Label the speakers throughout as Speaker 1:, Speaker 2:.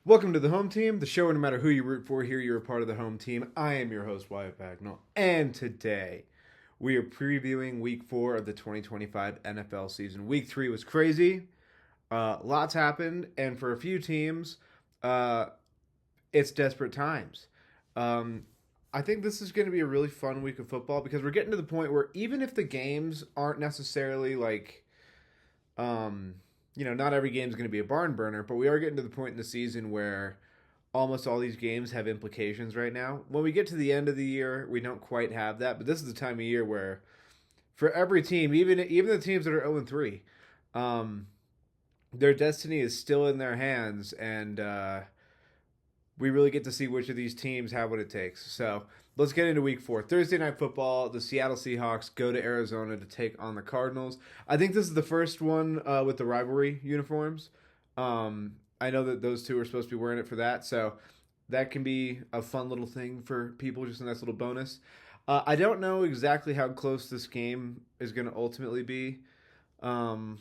Speaker 1: Welcome to the home team, the show where no matter who you root for, here you're a part of the home team. I am your host, Wyatt Bagnall, and today we are previewing week 4 of the 2025 NFL season. Week 3 was crazy. Lots happened, and for a few teams, uh, it's desperate times. Um, I think this is going to be a really fun week of football because we're getting to the point where even if the games aren't necessarily um, not every game is going to be a barn burner, but we are getting to the point in the season where almost all these games have implications right now. When we get to the end of the year, we don't quite have that, but this is the time of year where for every team, even the teams that are 0 and 3, um, their destiny is still in their hands, and we really get to see which of these teams have what it takes. So let's get into week 4. Thursday night football, the Seattle Seahawks go to Arizona to take on the Cardinals. I think this is the first one with the rivalry uniforms. I know that those two are supposed to be wearing it for that, so that can be a fun little thing for people, just a nice little bonus. I don't know exactly how close this game is going to ultimately be. Um,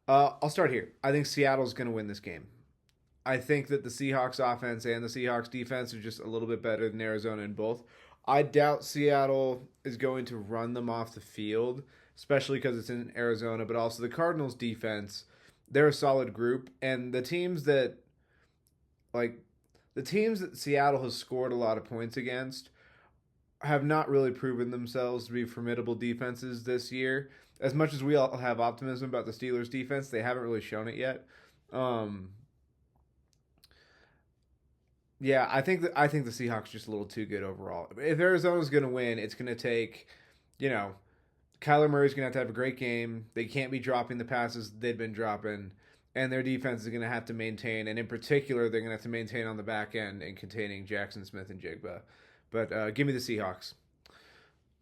Speaker 1: I'll start here. I think Seattle's going to win this game. I think that the Seahawks offense and the Seahawks defense are just a little bit better than Arizona in both. I doubt Seattle is going to run them off the field, especially because it's in Arizona, but also the Cardinals defense, they're a solid group, and like the teams that Seattle has scored a lot of points against have not really proven themselves to be formidable defenses this year. As much as we all have optimism about the Steelers defense, they haven't really shown it yet. Um, Yeah, I think the Seahawks are just a little too good overall. If Arizona's going to win, it's going to take, you know, Kyler Murray's going to have a great game. They can't be dropping the passes they've been dropping, and their defense is going to have to maintain, and in particular, they're going to have to maintain on the back end and containing Jackson Smith and Jigba. But give me the Seahawks.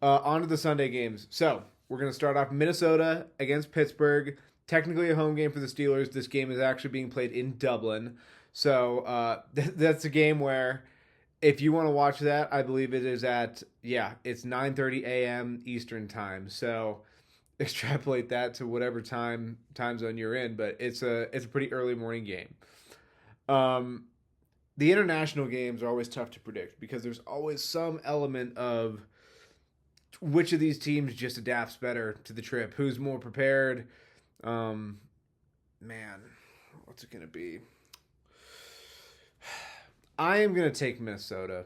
Speaker 1: On to the Sunday games. So we're going to start off Minnesota against Pittsburgh. Technically a home game for the Steelers. This game is actually being played in Dublin. So that's a game where if you want to watch that, I believe it is it's 9:30 a.m. Eastern time. So extrapolate that to whatever time zone you're in, but it's a pretty early morning game. Um, the international games are always tough to predict because there's always some element of which of these teams just adapts better to the trip, who's more prepared. Um, man, what's it gonna be? I am gonna take Minnesota.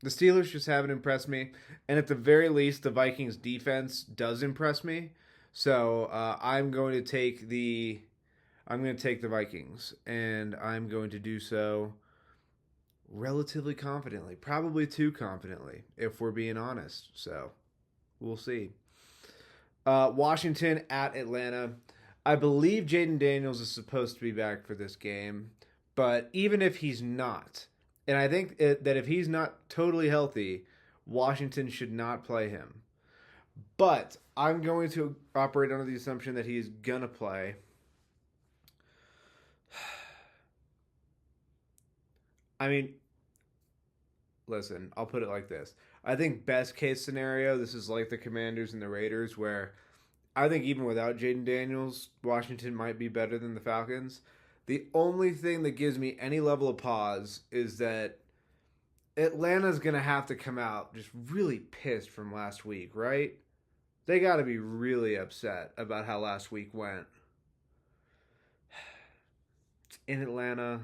Speaker 1: The Steelers just haven't impressed me, and at the very least, the Vikings defense does impress me. So I'm going to take the Vikings, and I'm going to do so relatively confidently, probably too confidently, if we're being honest. So we'll see. Washington at Atlanta. I believe Jaden Daniels is supposed to be back for this game, but even if he's not, and I think that if he's not totally healthy, Washington should not play him. But I'm going to operate under the assumption that he's gonna play. I mean, listen, I'll put it like this. I think best case scenario, this is like the Commanders and the Raiders, where I think even without Jaden Daniels, Washington might be better than the Falcons. The only thing that gives me any level of pause is that Atlanta's going to have to come out just really pissed from last week, right? They got to be really upset about how last week went. In Atlanta,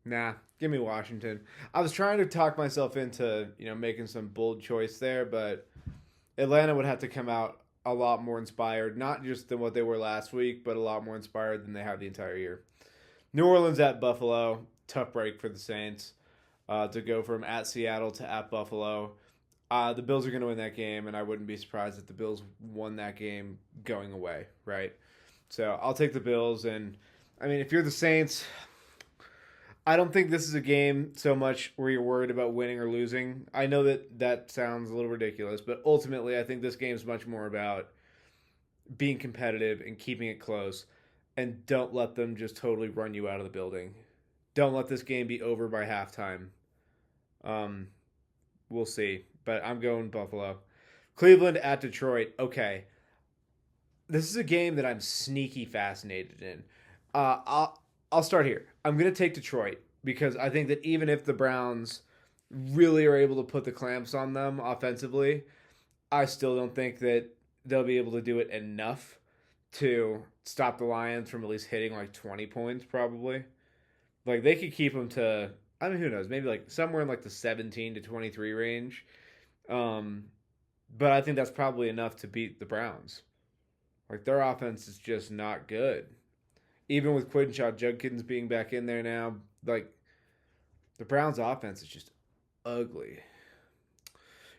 Speaker 1: nah, give me Washington. I was trying to talk myself into, making some bold choice there, but Atlanta would have to come out a lot more inspired, not just than what they were last week, but a lot more inspired than they have the entire year. New Orleans at Buffalo, tough break for the Saints to go from at Seattle to at Buffalo. The Bills are going to win that game, and I wouldn't be surprised if the Bills won that game going away, right? So I'll take the Bills, and I mean, if you're the Saints, I don't think this is a game so much where you're worried about winning or losing. I know that that sounds a little ridiculous, but ultimately, I think this game is much more about being competitive and keeping it close, and don't let them just totally run you out of the building. Don't let this game be over by halftime. Um, we'll see, but I'm going Buffalo. Cleveland at Detroit. Okay, this is a game that I'm sneaky fascinated in. I'll start here. I'm gonna take Detroit because I think that even if the Browns really are able to put the clamps on them offensively, I still don't think that they'll be able to do it enough to stop the Lions from at least hitting like 20 points, probably. Like they could keep them to, I mean, who knows? Maybe like somewhere in like the 17 to 23 range. Um, but I think that's probably enough to beat the Browns. Like their offense is just not good. Even with Quinshaw Judkins being back in there now, like the Browns' offense is just ugly.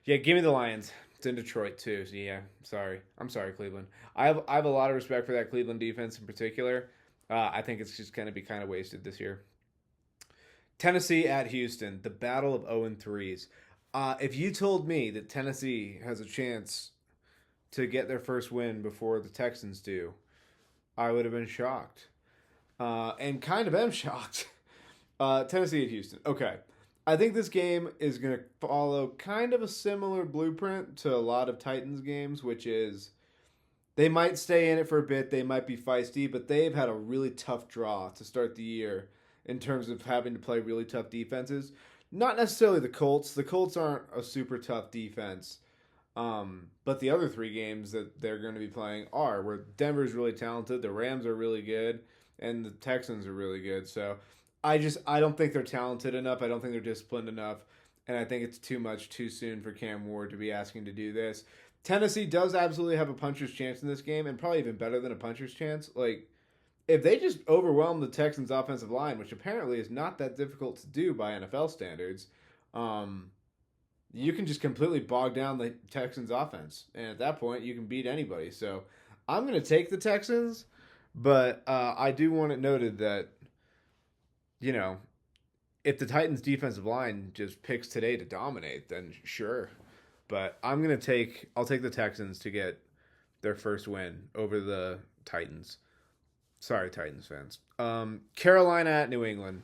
Speaker 1: Yeah, give me the Lions. It's in Detroit too. So yeah, sorry. I'm sorry, Cleveland. I have a lot of respect for that Cleveland defense in particular. I think it's just going to be kind of wasted this year. Tennessee at Houston, the battle of 0 and 3s. If you told me that Tennessee has a chance to get their first win before the Texans do, I would have been shocked. And kind of am shocked. Tennessee at Houston. Okay. I think this game is going to follow kind of a similar blueprint to a lot of Titans games, which is they might stay in it for a bit, they might be feisty, but they've had a really tough draw to start the year in terms of having to play really tough defenses. Not necessarily the Colts. The Colts aren't a super tough defense. But the other three games that they're going to be playing are where Denver's really talented, the Rams are really good, and the Texans are really good. So I don't think they're talented enough. I don't think they're disciplined enough. And I think it's too much too soon for Cam Ward to be asking to do this. Tennessee does absolutely have a puncher's chance in this game, and probably even better than a puncher's chance. Like, if they just overwhelm the Texans' offensive line, which apparently is not that difficult to do by NFL standards, you can just completely bog down the Texans' offense. And at that point, you can beat anybody. So I'm going to take the Texans, but I do want it noted that, you know, if the Titans' defensive line just picks today to dominate, then sure. But I'll take the Texans to get their first win over the Titans. Sorry, Titans fans. Carolina at New England.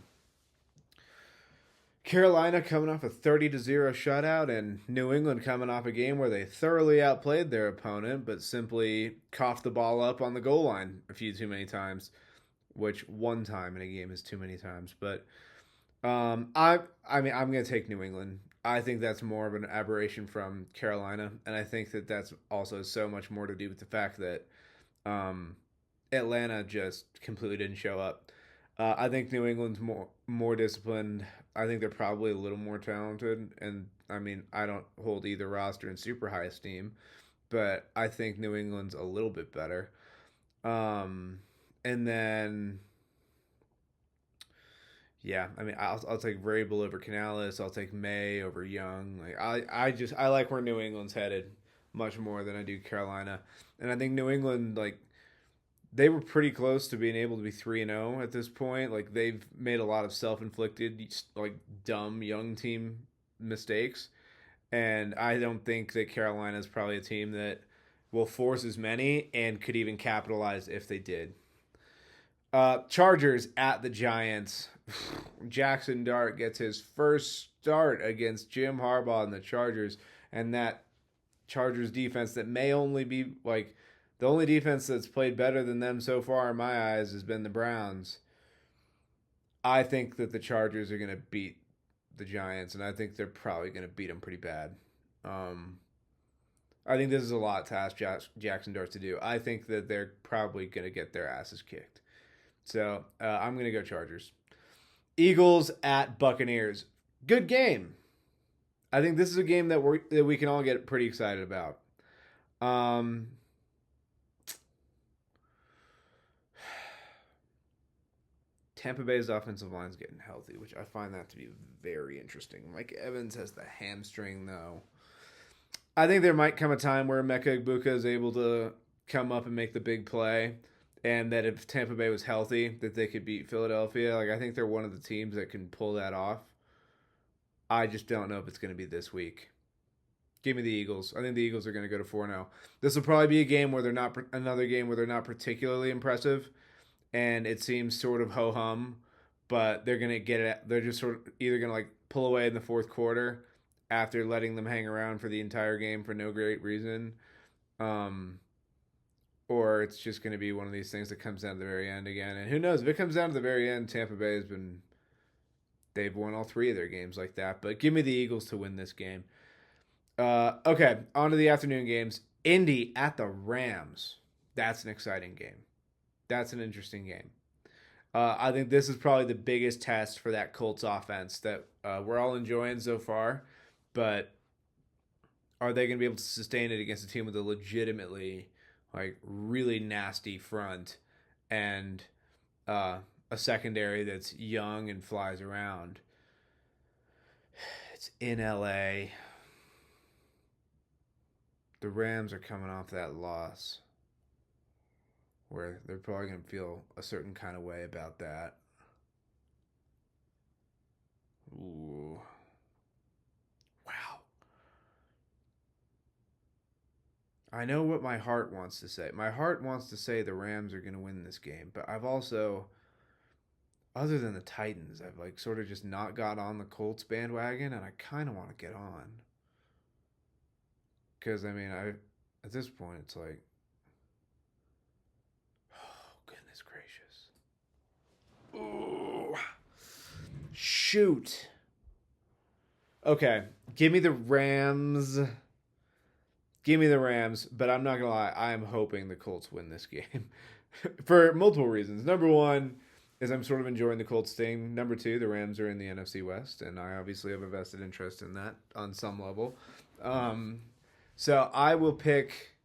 Speaker 1: Carolina coming off a 30-0 shutout, and New England coming off a game where they thoroughly outplayed their opponent, but simply coughed the ball up on the goal line a few too many times, which one time in a game is too many times. But I mean, I'm going to take New England. I think that's more of an aberration from Carolina, and I think that that's also so much more to do with the fact that Atlanta just completely didn't show up. I think New England's more disciplined. I think they're probably a little more talented, and I mean, I don't hold either roster in super high esteem, but I think New England's a little bit better. And then, yeah, I mean, I'll take Vrabel over Canales. I'll take May over Young. Like I like where New England's headed much more than I do Carolina, and I think New England like they were pretty close to being able to be 3-0 at this point. Like they've made a lot of self-inflicted, like dumb young team mistakes, and I don't think that Carolina is probably a team that will force as many and could even capitalize if they did. Chargers at the Giants. Jackson Dart gets his first start against Jim Harbaugh and the Chargers, and that Chargers defense that may only be like the only defense that's played better than them so far in my eyes has been the Browns. I think that the Chargers are going to beat the Giants, and I think they're probably going to beat them pretty bad. I think this is a lot to ask Jackson Dart to do. I think that they're probably going to get their asses kicked. So I'm going to go Chargers. Eagles at Buccaneers. Good game. I think this is a game that we can all get pretty excited about. Tampa Bay's offensive line's getting healthy, which I find that to be very interesting. Mike Evans has the hamstring, though. I think there might come a time where Emeka Egbuka is able to come up and make the big play, and that if Tampa Bay was healthy, that they could beat Philadelphia. Like I think they're one of the teams that can pull that off. I just don't know if it's going to be this week. Give me the Eagles. I think the Eagles are going to go to 4-0. This will probably be a game where they're not another game where they're not particularly impressive, and it seems sort of ho hum, but they're going to get it. They're just sort of either going to like pull away in the fourth quarter after letting them hang around for the entire game for no great reason, or it's just going to be one of these things that comes down to the very end again. And who knows? If it comes down to the very end, Tampa Bay they've won all three of their games like that. But give me the Eagles to win this game. Okay, on to the afternoon games. Indy at the Rams. That's an exciting game. That's an interesting game. I think this is probably the biggest test for that Colts offense that we're all enjoying so far. But are they going to be able to sustain it against a team with a legitimately, really nasty front and a secondary that's young and flies around? It's in LA. The Rams are coming off that loss where they're probably going to feel a certain kind of way about that. Ooh. Wow. I know what my heart wants to say. My heart wants to say the Rams are going to win this game, but I've also, other than the Titans, I've sort of just not got on the Colts bandwagon, and I kind of want to get on. Because, I mean, at this point, it's like, oh, goodness gracious. Ooh. Shoot. Okay, give me the Rams. Give me the Rams, but I'm not going to lie. I am hoping the Colts win this game for multiple reasons. Number one is I'm sort of enjoying the Colts thing. Number two, the Rams are in the NFC West, and I obviously have a vested interest in that on some level. So I'll pick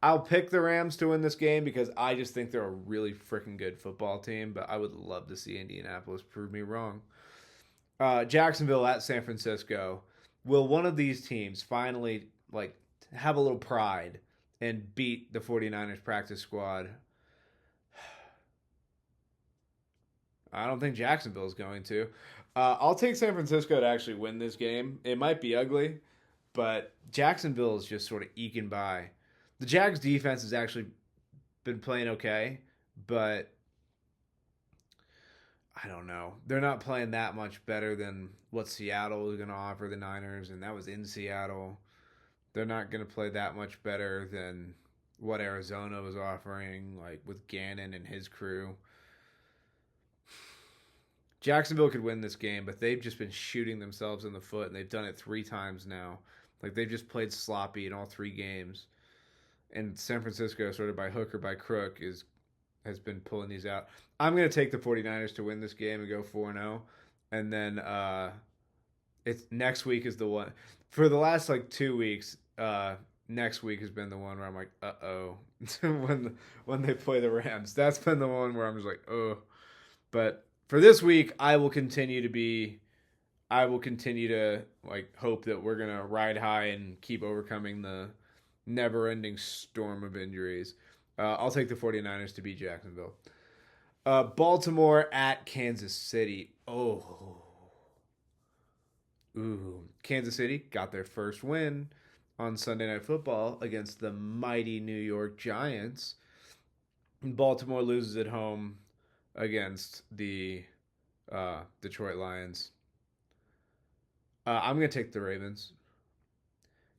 Speaker 1: the Rams to win this game because I just think they're a really freaking good football team, but I would love to see Indianapolis prove me wrong. Jacksonville at San Francisco. Will one of these teams finally have a little pride and beat the 49ers practice squad? I don't think Jacksonville is going to. I'll take San Francisco to actually win this game. It might be ugly, but Jacksonville is just sort of eking by. The Jags defense has actually been playing okay, but I don't know. They're not playing that much better than what Seattle is going to offer the Niners, and that was in Seattle. They're not going to play that much better than what Arizona was offering, with Gannon and his crew. Jacksonville could win this game, but they've just been shooting themselves in the foot, and they've done it 3 times now. They've just played sloppy in all 3 games. And San Francisco, sort of by hook or by crook, has been pulling these out. I'm going to take the 49ers to win this game and go 4-0. And then it's next week is the one. For the last 2 weeks, next week has been the one where I'm like, uh-oh. when they play the Rams. That's been the one where I'm just like, oh. But for this week, I will continue to hope that we're going to ride high and keep overcoming the never-ending storm of injuries. I'll take the 49ers to beat Jacksonville. Baltimore at Kansas City. Oh. Ooh. Kansas City got their first win on Sunday Night Football against the mighty New York Giants. Baltimore loses at home against the Detroit Lions. I'm going to take the Ravens.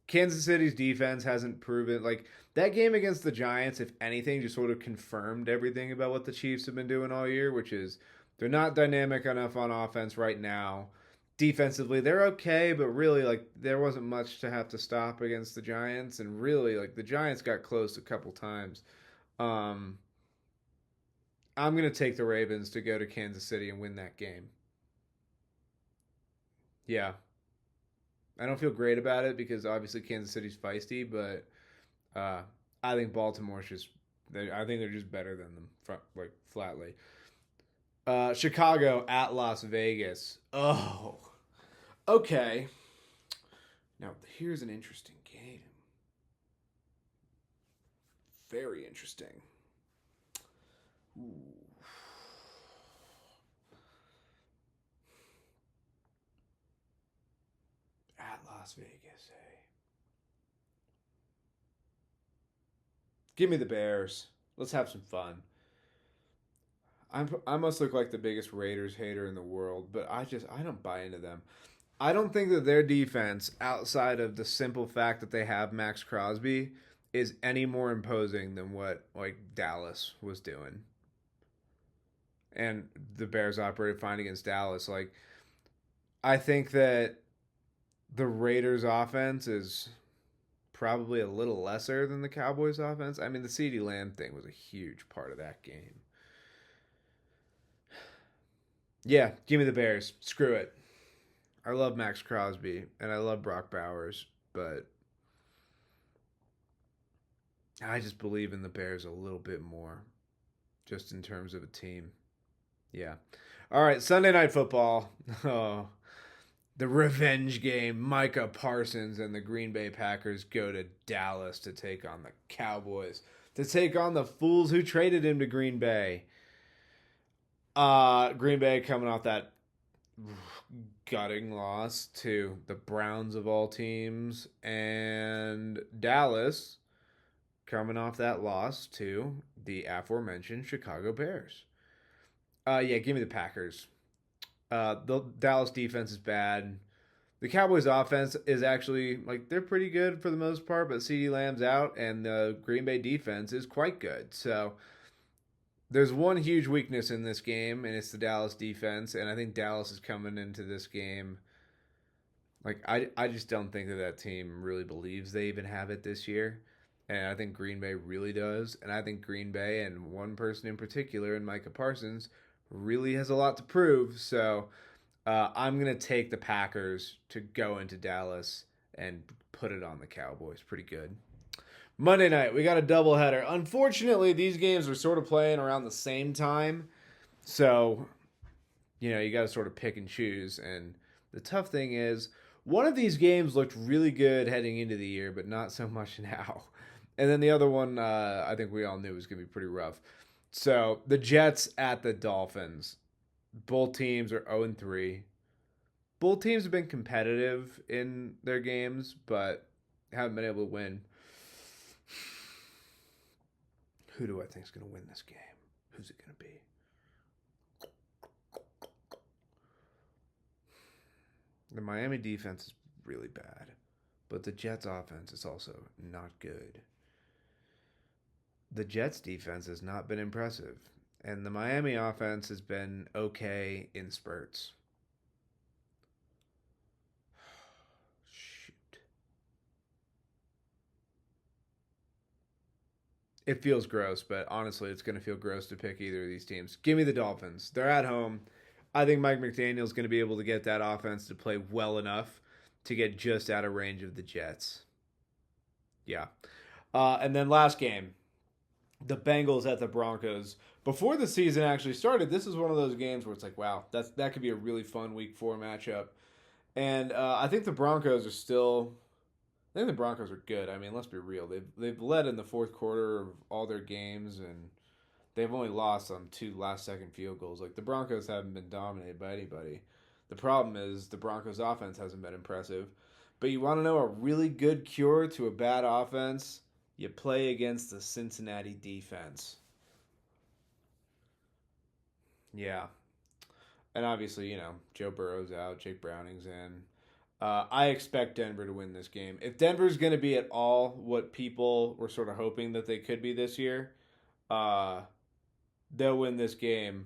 Speaker 1: Kansas City's defense hasn't proven that game against the Giants, if anything, just sort of confirmed everything about what the Chiefs have been doing all year, which is they're not dynamic enough on offense right now. Defensively, they're okay, but really, there wasn't much to have to stop against the Giants, and really, the Giants got close a couple times. I'm going to take the Ravens to go to Kansas City and win that game. Yeah. I don't feel great about it because obviously Kansas City's feisty, but I think Baltimore's I think they're just better than them, flatly. Chicago at Las Vegas. Oh, okay. Now here's an interesting game. Very interesting. Ooh. At Las Vegas, hey. Give me the Bears. Let's have some fun. I must look like the biggest Raiders hater in the world, but I don't buy into them. I don't think that their defense, outside of the simple fact that they have Max Crosby, is any more imposing than what like Dallas was doing. And the Bears operated fine against Dallas. Like, I think that the Raiders offense is probably a little lesser than the Cowboys offense. I mean, the CeeDee Lamb thing was a huge part of that game. Yeah, give me the Bears. Screw it. I love Max Crosby and I love Brock Bowers, but I just believe in the Bears a little bit more, just in terms of a team. Yeah. All right, Sunday Night Football. Oh, the revenge game. Micah Parsons and the Green Bay Packers go to Dallas to take on the Cowboys, to take on the fools who traded him to Green Bay. Green Bay coming off that gutting loss to the Browns of all teams, and Dallas coming off that loss to the aforementioned Chicago Bears. Yeah, give me the Packers. The Dallas defense is bad. The Cowboys offense is actually, like, they're pretty good for the most part, but CeeDee Lamb's out, and the Green Bay defense is quite good. So there's one huge weakness in this game, and it's the Dallas defense, and I think Dallas is coming into this game. Like, I just don't think that team really believes they even have it this year. And I think Green Bay really does. And I think Green Bay, and one person in particular, and Micah Parsons, really has a lot to prove. So I'm going to take the Packers to go into Dallas and put it on the Cowboys. Pretty good. Monday night, we got a doubleheader. Unfortunately, these games are sort of playing around the same time. So, you got to sort of pick and choose. And the tough thing is, one of these games looked really good heading into the year, but not so much now. And then the other one, I think we all knew was going to be pretty rough. So, the Jets at the Dolphins. Both teams are 0-3. Both teams have been competitive in their games, but haven't been able to win. Who do I think is going to win this game? Who's it going to be? The Miami defense is really bad, but the Jets offense is also not good. The Jets defense has not been impressive, and the Miami offense has been okay in spurts. Shoot. It feels gross, but honestly, it's going to feel gross to pick either of these teams. Give me the Dolphins. They're at home. I think Mike McDaniel's going to be able to get that offense to play well enough to get just out of range of the Jets. Yeah. And then last game, the Bengals at the Broncos. Before the season actually started, this is one of those games where it's like, wow, that could be a really fun Week 4 matchup. And I think the Broncos are still... I think the Broncos are good. I mean, let's be real. They've led in the fourth quarter of all their games, and they've only lost on 2 last-second field goals. Like, the Broncos haven't been dominated by anybody. The problem is the Broncos' offense hasn't been impressive. But you want to know a really good cure to a bad offense? You play against the Cincinnati defense. Yeah. And obviously, Joe Burrow's out, Jake Browning's in. I expect Denver to win this game. If Denver's going to be at all what people were sort of hoping that they could be this year, they'll win this game.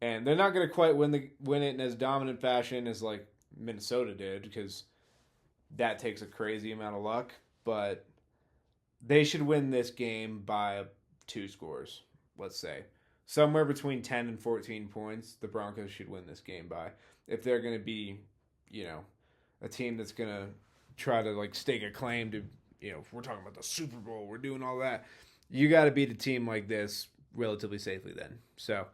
Speaker 1: And they're not going to quite win it in as dominant fashion as like Minnesota did, because that takes a crazy amount of luck. But they should win this game by 2 scores, let's say. Somewhere between 10 and 14 points, the Broncos should win this game by. If they're going to be, a team that's going to try to like stake a claim to, we're talking about the Super Bowl, we're doing all that. You got to beat a team like this relatively safely then. So,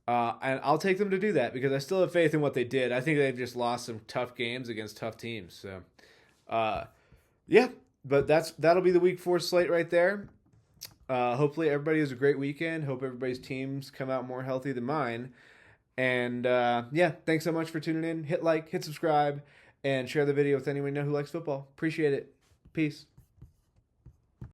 Speaker 1: and I'll take them to do that because I still have faith in what they did. I think they've just lost some tough games against tough teams. So, yeah, but that'll be the Week 4 slate right there. Hopefully everybody has a great weekend. Hope everybody's teams come out more healthy than mine. And, yeah, thanks so much for tuning in. Hit like, hit subscribe, and share the video with anyone you know who likes football. Appreciate it. Peace.